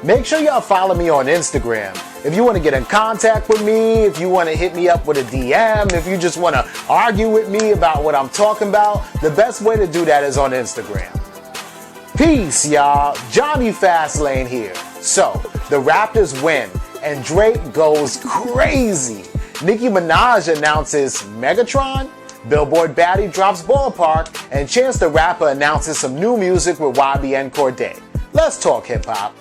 make sure y'all follow me on Instagram. If you want to get in contact with me, if you want to hit me up with a DM, if you just want to argue with me about what I'm talking about, the best way to do that is on Instagram. Peace, y'all. Jonny Fastlane here. So, the Raptors win, and Drake goes crazy. Nicki Minaj announces Negatron, Billboard Baddy drops Ballpark, and Chance the Rapper announces some new music with YBN Cordea. Let's talk hip-hop.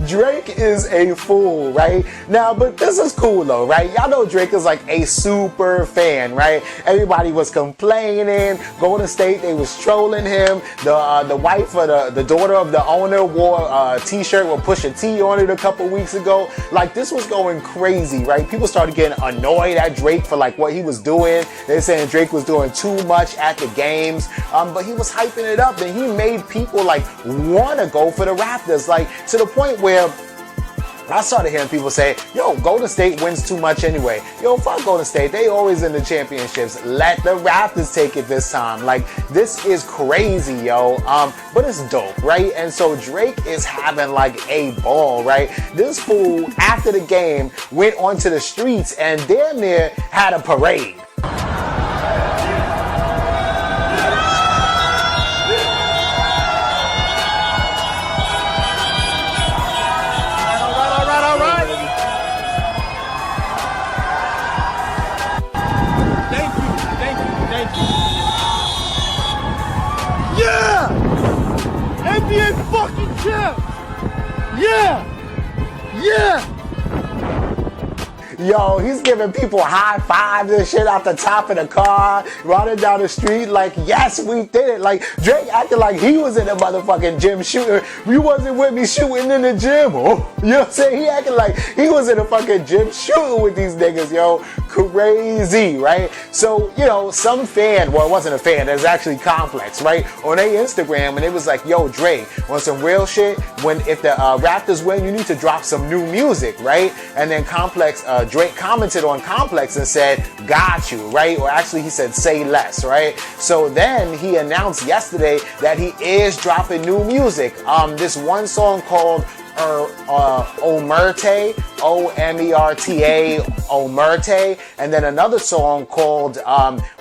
Drake is a fool, right? Now, but this is cool though, right? Y'all know Drake is like a super fan, right? Everybody was complaining. Golden State, they was trolling him. The wife of the daughter of the owner wore a t-shirt with Pusha T on it a couple weeks ago. Like, this was going crazy, right? People started getting annoyed at Drake for like what he was doing. They're saying Drake was doing too much at the games, but he was hyping it up, and he made people like want to go for the Raptors, like to the point where I started hearing people say, yo, Golden State wins too much anyway. Yo, fuck Golden State. They always in the championships. Let the Raptors take it this time. Like, this is crazy, yo. But it's dope, right? And so Drake is having like a ball, right? This fool, after the game, went onto the streets and damn near had a parade. Yeah! NBA fucking champ! Yeah! Yeah! Yo, he's giving people high fives and shit out the top of the car, running down the street like, yes, we did it. Like, Drake acted like he was in the motherfucking gym shooting. You wasn't with me shooting in the gym. Oh, you know what I'm saying? He acted like he was in the fucking gym shooting with these niggas, yo. Crazy, right? So, you know, some fan, well, it wasn't a fan, it was actually Complex, right? On their Instagram, and it was like, yo, Drake, on some real shit, if the Raptors win, you need to drop some new music, right? And then Drake commented on Complex and said, got you, right? Or actually he said, say less, right? So then he announced yesterday that he is dropping new music. This one song called Omerta, O-M-E-R-T-A, Omerta, and then another song called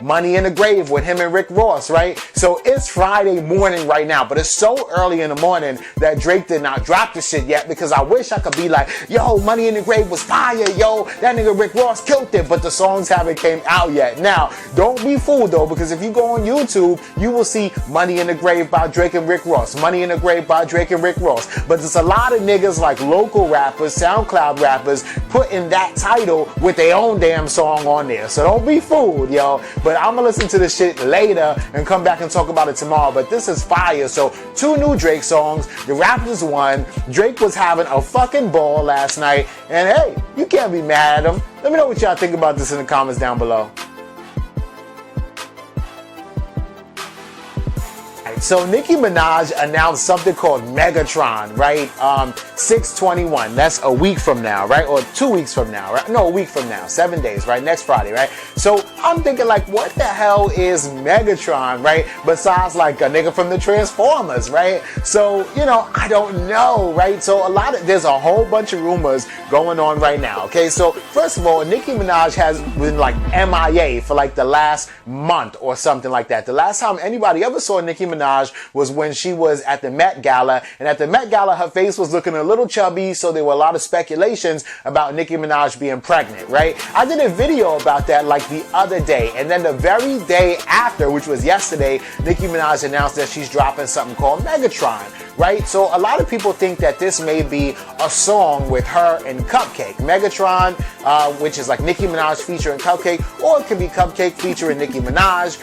Money in the Grave with him and Rick Ross, right? So it's Friday morning right now, but it's so early in the morning that Drake did not drop the shit yet, because I wish I could be like, yo, Money in the Grave was fire, yo, that nigga Rick Ross killed it, but the songs haven't came out yet. Now, don't be fooled though, because if you go on YouTube, you will see Money in the Grave by Drake and Rick Ross, Money in the Grave by Drake and Rick Ross, but there's a lot of niggas like local rappers, SoundCloud rappers, putting that title with their own damn song on there. So don't be fooled, yo. But I'm gonna listen to this shit later and come back and talk about it tomorrow. But this is fire. So 2 new Drake songs. The Raptors won. Drake was having a fucking ball last night. And hey, you can't be mad at him. Let me know what y'all think about this in the comments down below. So Nicki Minaj announced something called Negatron, right? 6/21. That's a week from now, right? Or 2 weeks from now, right? No, a week from now. 7 days, right? Next Friday, right? So I'm thinking like, what the hell is Negatron, right? Besides like a nigga from the Transformers, right? So, you know, I don't know, right? So there's a whole bunch of rumors going on right now, okay? So first of all, Nicki Minaj has been like MIA for like the last month or something like that. The last time anybody ever saw Nicki Minaj was when she was at the Met Gala, and at the Met Gala her face was looking a little chubby, so there were a lot of speculations about Nicki Minaj being pregnant, right? I did a video about that like the other day, and then the very day after, which was yesterday, Nicki Minaj announced that she's dropping something called Negatron, right? So a lot of people think that this may be a song with her and Cupcake. Megatron, which is like Nicki Minaj featuring Cupcake, or it could be Cupcake featuring Nicki Minaj,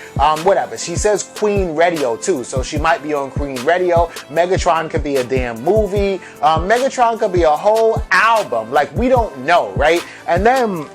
whatever. She says Queen Radio too, so she might be on Queen Radio. Megatron could be a damn movie. Megatron could be a whole album. Like, we don't know, right? And then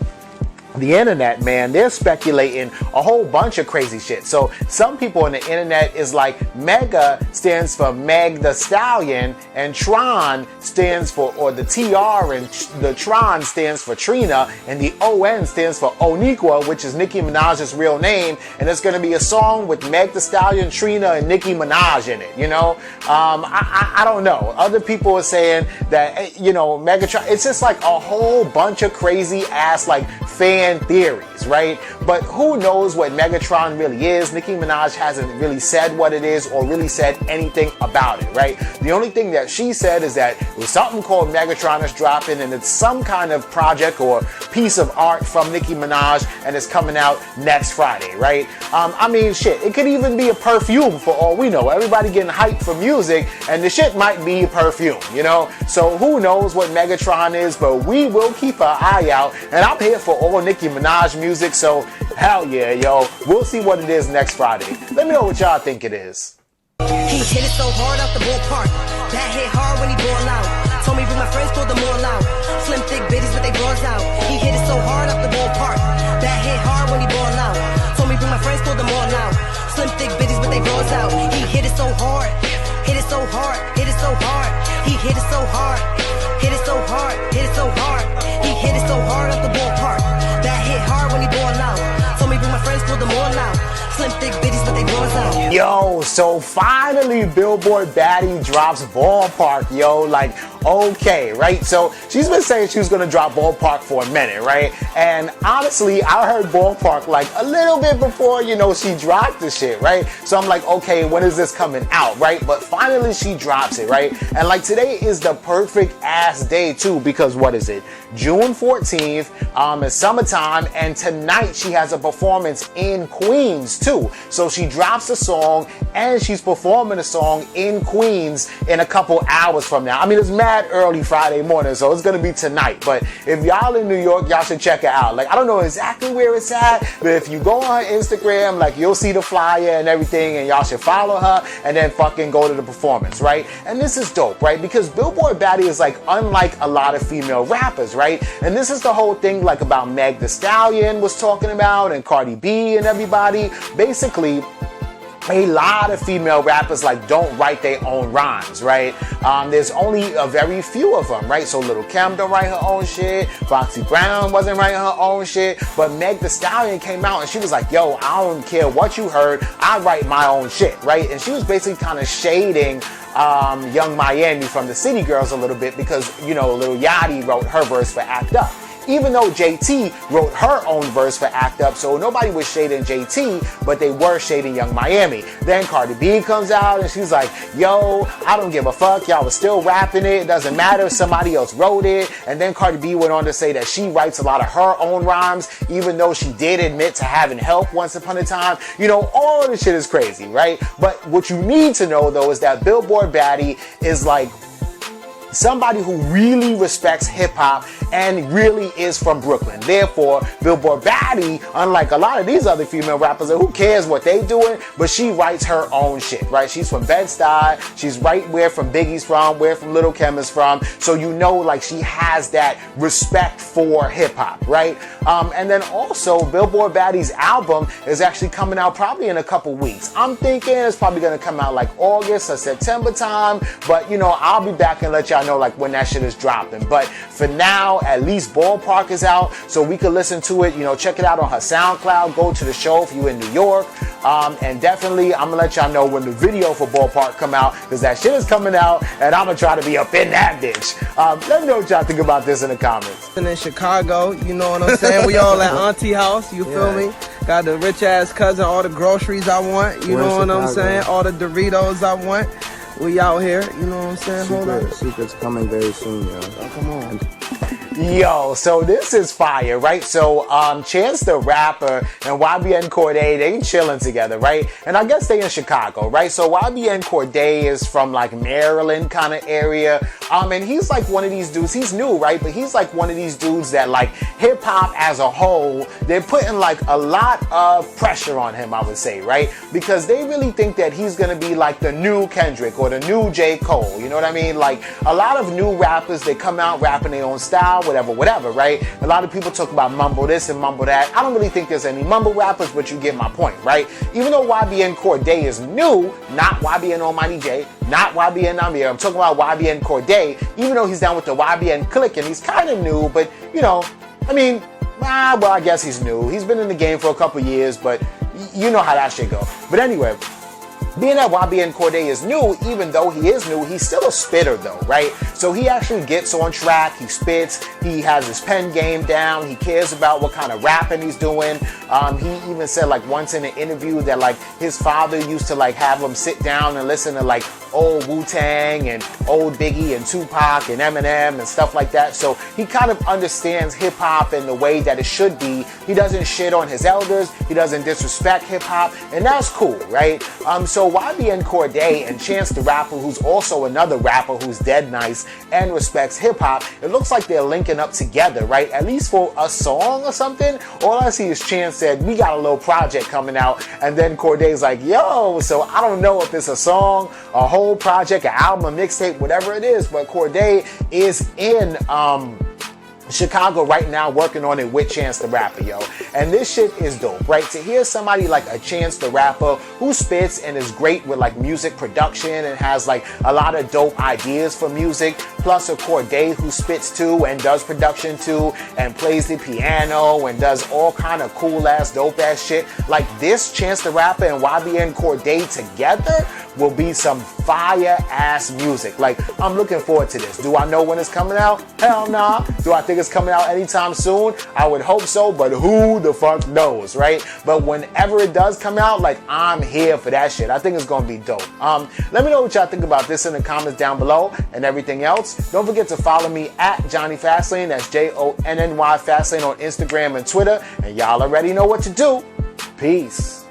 the internet, man, they're speculating a whole bunch of crazy shit. So some people on the internet is like, Mega stands for Meg the Stallion, and Tron stands for, or the TR and the Tron stands for Trina, and the ON stands for Oniqua, which is Nicki Minaj's real name, and it's going to be a song with Meg the Stallion, Trina, and Nicki Minaj in it, you know? I don't know. Other people are saying that, you know, Megatron, it's just like a whole bunch of crazy ass, like, fan theories, right? But who knows what Negatron really is? Nicki Minaj hasn't really said what it is or really said anything about it, right? The only thing that she said is that it was something called Negatron that's dropping, and it's some kind of project or piece of art from Nicki Minaj, and it's coming out next Friday, right? I mean, shit, it could even be a perfume for all we know. Everybody getting hyped for music, and the shit might be a perfume, you know? So who knows what Negatron is, but we will keep our eye out, and I'm here for all Nicki Minaj music, so hell yeah, yo. We'll see what it is next Friday. Let me know what y'all think it is. He hit it so hard off the ballpark. That hit hard when he ball out. Told me bring my friends, pulled them all out. Slim thick bitties with they bras out. He hit it so hard off the ballpark. That hit hard when he ball out. Told me bring my friends, pulled them all out. Slim thick bitties with they bras out. He hit it so hard. Hit it so hard. Hit it so hard. He hit it so hard. Hit it so hard. Hit it so hard. He hit it so hard off the ballpark. That hit hard when he ball out. Told me bring my friends, pulled them all out. Slim thick bitties with they bras out. Yo, so finally Billboard Baddy drops Ballpark, yo. Like, okay, right? So she's been saying she was gonna drop Ballpark for a minute, right? And honestly, I heard Ballpark like a little bit before, you know, she dropped the shit, right? So I'm like, okay, when is this coming out, right? But finally she drops it, right? And like today is the perfect ass day too, because what is it? June 14th, it's summertime, and tonight she has a performance in Queens too. So she drops a song and she's performing a song in Queens in a couple hours from now. I mean, it's mad early Friday morning, so it's gonna be tonight. But if y'all in New York, y'all should check it out. Like, I don't know exactly where it's at, but if you go on her Instagram, like, you'll see the flyer and everything, and y'all should follow her and then fucking go to the performance, right? And this is dope, right? Because Billboard Baddy is like unlike a lot of female rappers, right? And this is the whole thing like about Meg the Stallion was talking about, and Cardi B and everybody. Basically, a lot of female rappers like don't write their own rhymes, right? There's only a very few of them, right? So Lil' Kim don't write her own shit. Foxy Brown wasn't writing her own shit. But Meg the Stallion came out and she was like, yo, I don't care what you heard. I write my own shit, right? And she was basically kind of shading Young Miami from the City Girls a little bit because, you know, Lil Yachty wrote her verse for Act Up. Even though JT wrote her own verse for Act Up, so nobody was shading JT, but they were shading Young Miami. Then Cardi B comes out and she's like, yo, I don't give a fuck, y'all was still rapping it, doesn't matter, somebody else wrote it. And then Cardi B went on to say that she writes a lot of her own rhymes, even though she did admit to having help once upon a time. You know, all this shit is crazy, right? But what you need to know though is that Billboard Baddy is like somebody who really respects hip-hop and really is from Brooklyn. Therefore, Billboard Baddy, unlike a lot of these other female rappers, who cares what they doing, but she writes her own shit, right? She's from Bed-Stuy. She's right where from Biggie's from, where from Lil' Kim is from. So you know, like, she has that respect for hip-hop, right? And then also, Billboard Baddy's album is actually coming out probably in a couple weeks. I'm thinking it's probably gonna come out like August or September time, but you know, I'll be back and let y'all know like when that shit is dropping. But for now, at least Ballpark is out, so we can listen to it. You know, check it out on her SoundCloud. Go to the show if you in New York. And definitely, I'm gonna let y'all know when the video for Ballpark come out, because that shit is coming out, and I'm gonna try to be up in that bitch. Let me know what y'all think about this in the comments. And in Chicago, you know what I'm saying? We all at Auntie House, you feel me? Got the rich ass cousin, all the groceries I want, you know what I'm saying? All the Doritos I want. We out here, you know what I'm saying? Hold on. Secret's coming very soon, yo. Oh, come on. Yo, so this is fire, right? So Chance the Rapper and YBN Cordea, they chilling together, right? And I guess they in Chicago, right? So YBN Cordea is from like Maryland kind of area. And he's like one of these dudes, he's new, right? But he's like one of these dudes that like hip hop as a whole, they're putting like a lot of pressure on him, I would say, right? Because they really think that he's gonna be like the new Kendrick or the new J. Cole, you know what I mean? Like a lot of new rappers, they come out rapping their own style, whatever, right? A lot of people talk about mumble this and mumble that. I don't really think there's any mumble rappers, but you get my point, right? Even though YBN Cordea is new, not YBN Almighty J, not YBN Namir, I'm talking about YBN Cordea, even though he's down with the YBN clique and he's kind of new, but you know, I mean, well, I guess he's new. He's been in the game for a couple years, but you know how that shit go. But anyway, being that YBN Cordea is new, even though he is new, he's still a spitter though, right? So he actually gets on track, he spits, he has his pen game down, he cares about what kind of rapping he's doing. He even said like once in an interview that like his father used to like have him sit down and listen to like old Wu-Tang and old Biggie and Tupac and Eminem and stuff like that. So he kind of understands hip hop in the way that it should be. He doesn't shit on his elders, he doesn't disrespect hip hop, and that's cool, right? So YBN Cordea and Chance the Rapper, who's also another rapper who's dead nice and respects hip hop, it looks like they're linking up together, right? At least for a song or something. All I see is Chance said, we got a little project coming out, and then Cordea's like, yo, so I don't know if it's a song, a whole project, an album, a mixtape, whatever it is, but Cordea is in Chicago right now working on it with Chance the Rapper, yo. And this shit is dope, right? To hear somebody like a Chance the Rapper who spits and is great with like music production and has like a lot of dope ideas for music, plus a Cordea who spits too and does production too and plays the piano and does all kind of cool ass, dope ass shit. Like this Chance the Rapper and YBN Cordea together will be some fire ass music. Like, I'm looking forward to this. Do I know when it's coming out? Hell nah. Do I think it's coming out anytime soon? I would hope so, but who the fuck knows, right? But whenever it does come out, like, I'm here for that shit. I think it's gonna be dope. Let me know what y'all think about this in the comments down below and everything else. Don't forget to follow me at Jonny Fastlane. That's Jonny Fastlane on Instagram and Twitter. And y'all already know what to do. Peace.